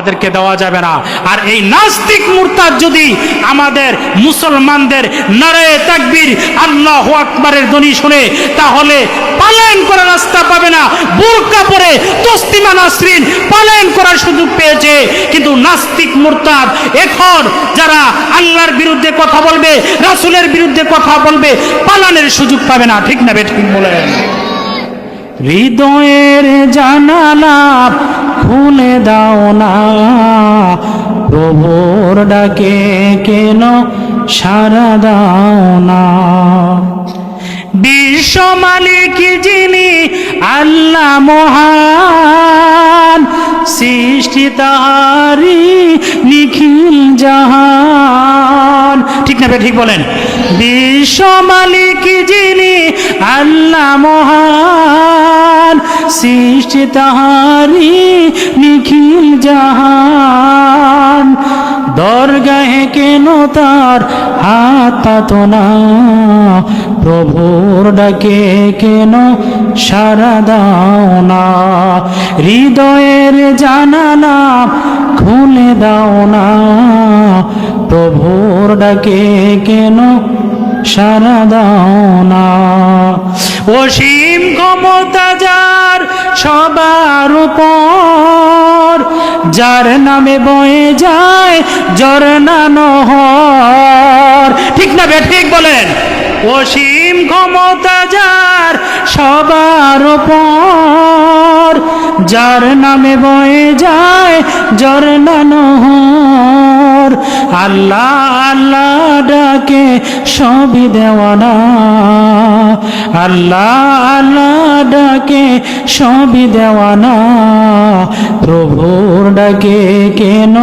আমাদেরকে দেওয়া যাবে না। আর এই নাস্তিক মুরতাদ যদি আমাদের মুসলমানদের নারে তাকবীর আল্লাহু আকবারের ধ্বনি শুনে, তাহলে পালায়ন করার রাস্তা পাবে না। বুরকা পরে তসলিমা নাসরিন পালায়ন করার সুযোগ পেয়েছে, কিন্তু নাস্তিক মুরতাদ এখন যারা আল্লাহর বিরুদ্ধে কথা বলবে, রাসূলের বিরুদ্ধে কথা বলবে, পালানোর সুযোগ পাবে না। ঠিক না বেঠিক বলেন? হৃদয়ের জানালা খুলে দাও না, প্রভুর ডাকে কেন সাড়া দাও না। বিশ্ব মালিক যিনি আল্লাহ মহান, সৃষ্টি তাহারি নিখিল জাহান। ঠিক না ঠিক বলেন? বিশ্ব মালিক যিনি আল্লাহ মহান, সৃষ্টি তাহারি নিখিল জাহান। দরগাহে কেন তার হাত পাতো না, প্রভুর ডাকে কেন সাড়া দাও না। হৃদয়ের জানালা খুলে দাও না, প্রভুর ডাকে কেন সাড়া দাও না। অসীম ক্ষমতা যার সবার উপর, যার নামে বয়ে যায় ঝরনা নহর। ঠিক না ঠিক বলেন? অসীম ক্ষমতা যার সবার উপর, যার নামে বয়ে যায় ঝরনা নহর। আল্লাহ আল্লাহ ডাকে সবই দেওয়ানা, আল্লাহ আল্লাহ ডাকে সবই দেওয়ানা। প্রভুর ডাকে কেন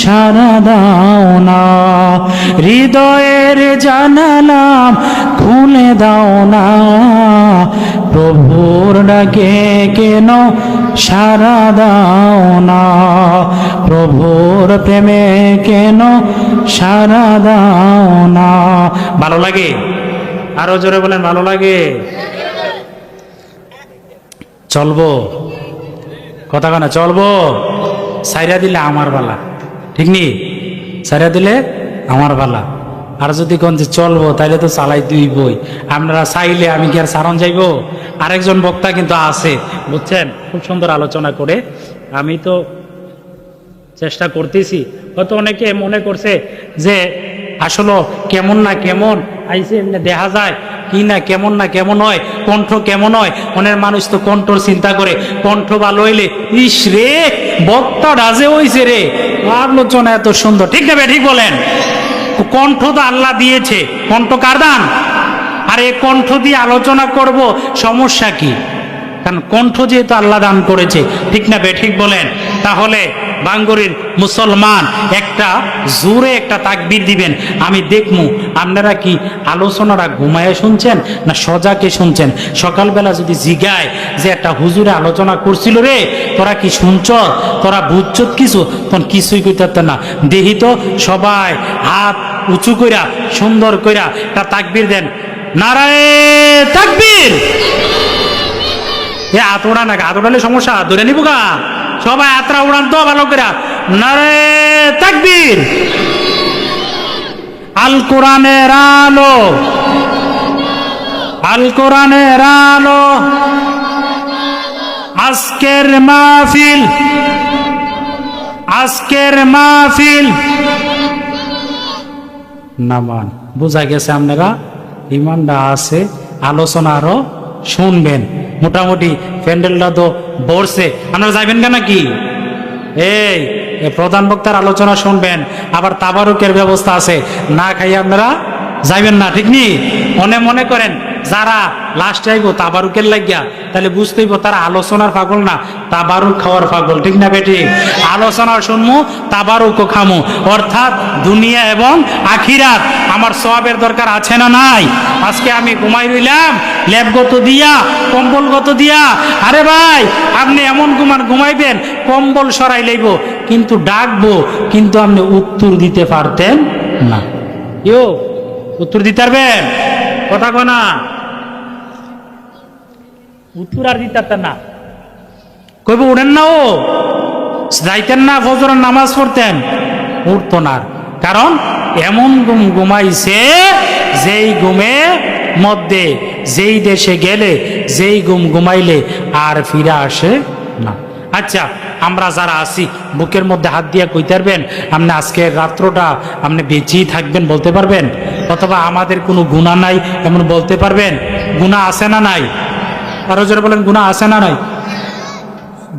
সাড়া দাও না। হৃদয়ের জানালা খুলে দাও না, প্রভুর ডাকে কেন সাড়া দাও না। প্রভুর প্রেমে কেন সাড়া দাও না। ভালো লাগে? আরো জোরে বলেন, ভালো লাগে? চলবো? কথা কানা চলবো? সাইরা দিলে আমার বালা, ঠিক নি? সাইরা দিলে আমার বালা। আর যদি কোন যে চলবো, তাইলে তো চালাই দুই বই। আপনারা চাইলে আমি কি আর সারণ যাইবো? আরেকজন বক্তা কিন্তু আছে, বুঝছেন, খুব সুন্দর আলোচনা করে। আমি তো চেষ্টা করতেছি। হয়তো অনেকে মনে করছে যে আসলে কেমন না কেমন আইসে, এমনি দেখা যায় কি না কেমন না কেমন হয়, কণ্ঠ কেমন হয়। অনেক মানুষ তো কণ্ঠর চিন্তা করে, কণ্ঠ ভালো হইলে ইস রে বক্তা রাজে হইছে রে, আলোচনা এত সুন্দর। ঠিক না ঠিক বলেন? কণ্ঠ তো আল্লাহ দিয়েছে, কণ্ঠ কার দান? আর এই কণ্ঠ দিয়ে আলোচনা করব, সমস্যা কি? কারণ কণ্ঠ যেহেতু আল্লাহ দান করেছে। ঠিক না ঠিক বলেন? তাহলে বাঙ্গুরির মুসলমান একটা জোরে একটা তাকবীর দিবেন, আমি দেখমু আপনারা কি আলোচনাটা ঘুমায় শুনছেন না সজাকে শুনছেন। সকালবেলা যদি জিগায় যে একটা হুজুরে আলোচনা করছিল রে, তোরা কি শুনছ, তোরা বুঝছ কিছু, তখন কিছুই কইতে না। দেখি তো সবাই হাত উঁচু কইরা সুন্দর কইরা একটা তাকবীর দেন, নারায়ে তাকবীর। এ হাত ওড়া না, হাত ওড়ালে সমস্যা, ধরে নিব গা। সবাই হাতরা উড়ান তো ভালো করে, নারায়ে তাকবীর। আল কোরআনের আলো, আল কোরআনের আলো, আজকের মাহফিল, আজকের মাহফিল। নামান বোঝা গেছে আপনারা ইমানটা আছে, আলোচনা আরো শুনবেন। মোটামুটি প্যান্ডেলটা তো বসছে, আপনারা যাবেন কেন কি? এই প্রধান বক্তার আলোচনা শুনবেন, আবার তাবারুকের ব্যবস্থা আছে, না খাইয়ে আপনারা যাইবেন না। ঠিক নি? মনে করেন যারা লাস্ট আইব তাবারুকের লাগিয়া, তাহলে বুঝতেইব তারা আলোচনার পাগল না, তাবারুক খাওয়ার পাগল। ঠিক না বেটি? আলোচনা শুনমু, তাবারুকও খামু, অর্থাৎ দুনিয়া এবং আখিরাত আমার সওয়াবের দরকার আছে না নাই? আজকে আমি ঘুমাই রইলাম ল্যাবগত দিয়া, কম্বলগত দিয়া। আরে ভাই আপনি এমন ঘুমাইবেন কম্বল সরাই লইব, কিন্তু ডাকবো, কিন্তু আপনি উত্তর দিতে পারতেন না। ইয়ো উত্তর দিতে পারবেন? কথা কনা উত্তর আর দিতে পারতেন না। কইব উড়েন না, ও যাইতেন না, ফজরের নামাজ পড়তেন, উঠতো না। কারণ এমন ঘুম ঘুমাইছে যেই ঘুমে মধ্যে যেই দেশে গেলে যেই ঘুম ঘুমাইলে আর ফিরে আসে না। আচ্ছা, আমরা যারা আছি বুকের মধ্যে হাত দিয়ে কইতে পারবেন আপনি আজকে রাত্রটা আপনি বেঁচেই থাকবেন বলতে পারবেন? অথবা আমাদের কোনো গুনাহ নাই এমন বলতে পারবেন? গুনাহ আছে না নাই? আরো জোরে বলেন, গুনাহ আছে না নাই?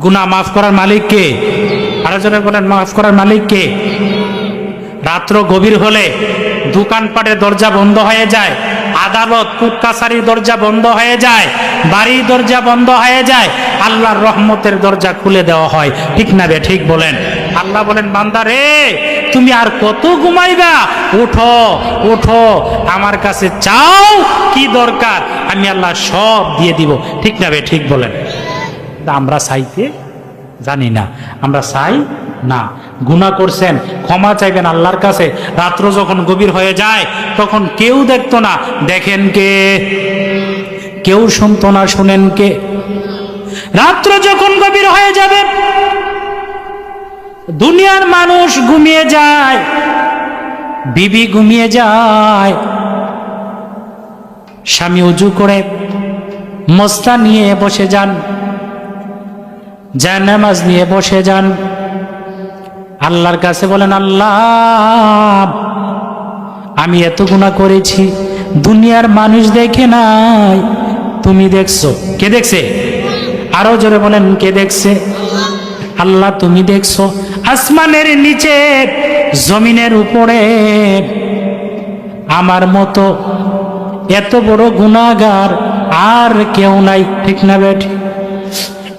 গুনাহ মাফ করার মালিক কে? আরো জোরে বলেন, মাফ করার মালিক কে? রাত্র গভীর হলে দোকানপাটের দরজা বন্ধ হয়ে যায়, আদালত কোর্ট কাছারির দরজা বন্ধ হয়ে যায়, বাড়ির দরজা বন্ধ হয়ে যায়, আল্লাহর রহমতের দরজা খুলে দেওয়া হয়। ঠিক না বে ঠিক বলেন? আল্লাহ বলেন, বান্দা রে তুমি আর কত ঘুমাইবা? উঠো উঠো, আমার কাছে চাও, কি দরকার আমি আল্লাহ সব দিয়ে দিব। ঠিক না বে ঠিক বলেন? আমরা চাইতে জানি না, আমরা চাই না। গুনাহ করছেন, ক্ষমা চাইবেন আল্লাহর কাছে। রাত্র যখন গভীর হয়ে যায় তখন কেউ দেখতো না, দেখেন কে? কেউ শুনতো না, শুনেন কে? রাত্র যখন গভীর হয়ে যাবে, দুনিয়ার মানুষ ঘুমিয়ে যায়, বিবি ঘুমিয়ে যায়, স্বামী উজু করে মস্তা নিয়ে বসে যান, জানামাজ নিয়ে বসে যান, আল্লাহর কাছে বলেন, আল্লাহ আমি এত গুনাহ করেছি, দুনিয়ার মানুষ দেখে নাই, তুমি দেখছো। কে দেখছে? আরো জোরে বলেন, কে দেখছে? আল্লাহ তুমি দেখছো। আসমানের নিচে জমিনের উপরে আমার মতো এত বড় গুনাহগার আর কেউ নাই। ঠিক না বেঠি?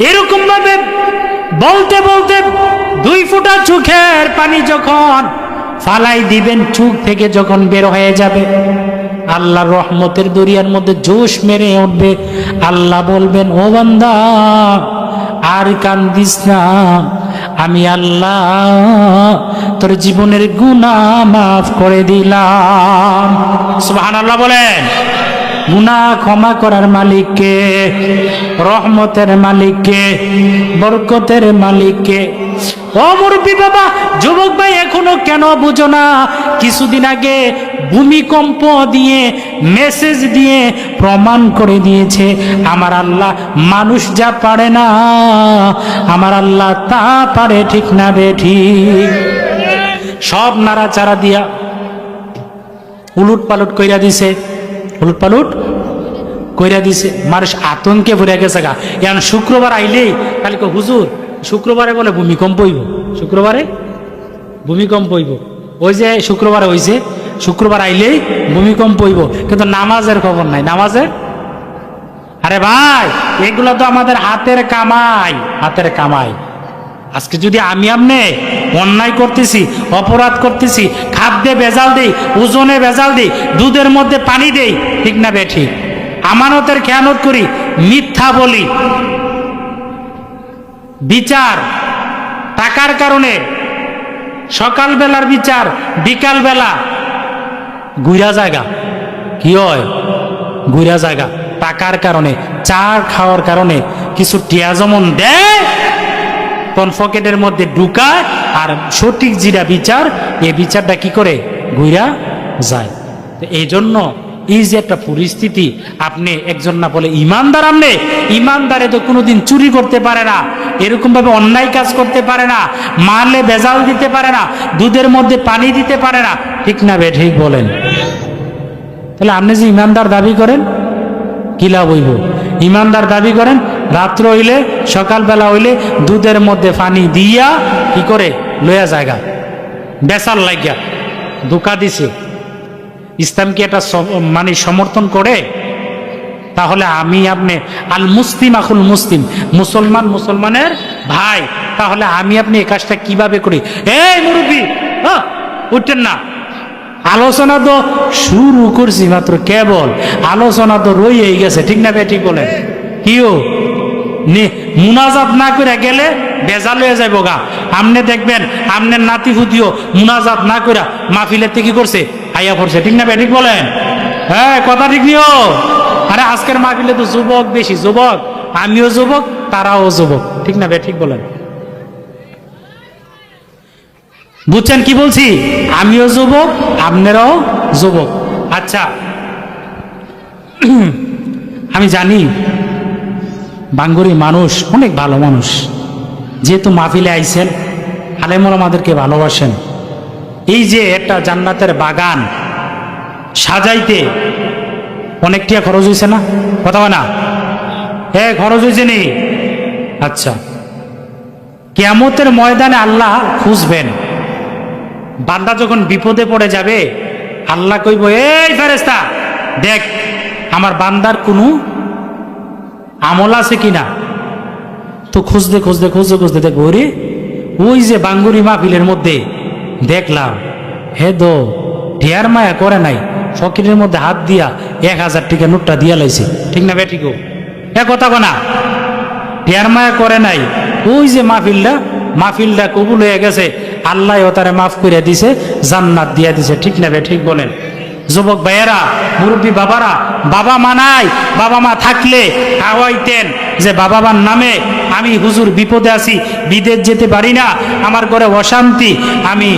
এরকম ভাবে বলতে বলতে 2 ফোঁটা চোখের পানি যখন ফালাই দিবেন, চোখ থেকে যখন বের হয়ে যাবে, আল্লাহর রহমতের দরিয়ার মধ্যে জোশ মেরে উঠবে। আল্লাহ বলবেন, ও বান্দা আর কান্দিস না, আমি আল্লাহ তোর জীবনের গুনাহ মাফ করে দিলাম। সুবহানাল্লাহ বলেন। গুনাহ ক্ষমা করার মালিককে, রহমতের মালিককে, বরকতের মালিককে। ও মুরব্বী বাবা, যুবক ভাই এখনো কেন বুঝো না? কিছুদিন আগে ভূমিকম্প দিয়ে মেসেজ দিয়ে প্রমাণ করে দিয়েছে আমার আল্লাহ মানুষ যা পারে না আমার আল্লাহ তা পারে। ঠিক না বে ঠিক? সব নাড়াচাড়া দিয়া উলুট পালট কইরা দিছে, উলুট পালট কইরা দিছে। মানুষ আতঙ্কে ভরে গেছে গা। এখন শুক্রবার আইলেই কালকে হুজুর শুক্রবারে বলে ভূমিকম্প হইব, শুক্রবারে ভূমিকম্প হইব। ওই যে শুক্রবারে হইছে, শুক্রবার আইলেই ভূমিকম্প হইব, কিন্তু নামাজের খবর নাই। নামাজের, আরে ভাই এগুলো তো আমাদের হাতের কামাই, হাতের কামাই। আজকে যদি আমি আপনি অন্যায় করতেছি, অপরাধ করতেছি, খাদ্যে ভেজাল দেই, ওজনে ভেজাল দেই, দুধের মধ্যে পানি দেই, ঠিক না বে ঠিক? আমানতের খেয়ানত করি, মিথ্যা বলি, বিচার টাকার কারণে সকালবেলার বিচার বিকালবেলা গুইরা জায়গা, কি হয়? গুইরা জায়গা টাকার কারণে, চা খাওয়ার কারণে কিছু টিয়া যেমন দেয় তখন পকেটের মধ্যে ঢুকায়, আর সঠিক যেটা বিচার এই বিচারটা কি করে গুইরা যায়। তো এই জন্য এই যে একটা পরিস্থিতি, আপনি একজন না বলে ইমানদার, আপনি ইমানদারে তো কোনোদিন চুরি করতে পারে না, এরকম ভাবে অন্যায় কাজ করতে পারে না, মারলে ভেজাল দিতে পারে না, দুধের মধ্যে পানি দিতে পারে না। ঠিক না বে ঠিক বলেন? তাহলে আপনি যে ইমানদার দাবি করেন কি লাভ হইব? ইমানদার দাবি করেন, রাত্র হইলে সকালবেলা হইলে দুধের মধ্যে পানি দিয়া কি করে লইয়া জায়গা বেচার লাগিয়া ধোকা দিছে। ইসলাম কি এটা মানে সমর্থন করে? তাহলে আমি আপনি আল মুসলিম আখুল মুসলিম, মুসলমান মুসলমানের ভাই, তাহলে আমি আপনি এই কাজটা কিভাবে করি? এই মুরব্বী উঠতেন না, আলোচনা তো শুরু করছি মাত্র, কেবল আলোচনা তো রয়েই গেছে। ঠিক না বে ঠিক বলেন? কিও মুনাজাত না করে গেলে বেজাল হয়ে যাইব গা। আমনে দেখবেন আমনের নাতি ফুতিও মুনাজাত না করে মাহফিলের থেকে কি করছে, আইয়া পড়ছে। ঠিক না বে ঠিক বলেন? হ্যাঁ, কথা ঠিক নিও। আরে আজকের মাহফিলে তো যুবক বেশি, যুবক, আমিও যুবক, তারাও যুবক। ঠিক না বে ঠিক বলেন? বুঝছেন কি বলছি? আমিও যুবক, আপনারাও যুবক। আচ্ছা, আমি জানি বাঙ্গুরি মানুষ অনেক ভালো মানুষ, যেহেতু মাহফিলে আইছেন, আলেমুল আমাদেরকে ভালোবাসেন। এই যে একটা জান্নাতের বাগান সাজাইতে অনেক টাকা খরচ হয়েছে না? কথা হয় না? হ্যাঁ, খরচ হয়েছে নি? আচ্ছা, কিয়ামতের ময়দানে আল্লাহ খুঁজবেন। বান্দা যখন বিপদে পড়ে যাবে, আল্লাহ কইব, এই ফেরেশতা দেখ আমার বান্দার কোনো আমল আছে কিনা। তো খুঁজতে খুঁজতে খুঁজতে খুঁজতে দেখবো, ওরে ওই যে বাঙ্গুরি মাহফিলের মধ্যে দেখলাম হে দো ঢেয়ার মায়া করে নাই, ফকিরের মধ্যে হাত দিয়া 1000 টাকা নোটটা দিয়া লাইছে। ঠিক না বেঠিক? এ কথা কোনা, ঢেয়ার মায়া করে নাই। ওই যে মাহফিলটা কবুল হয়ে গেছে, আল্লাহ ও তারে মাফ করে দিছে, জান্নাত দিয়া দিছে। ঠিক না ঠিক বলেন? যুবক ভাইয়েরা, মুরব্বী বাবারা, বাবা মা নাই, বাবা মা থাকলে খাওয়াইতেন যে বাবা মার নামে আমি হুজুর বিপদে আছি, বিদেশ যেতে পারি না, আমার ঘরে অশান্তি, আমি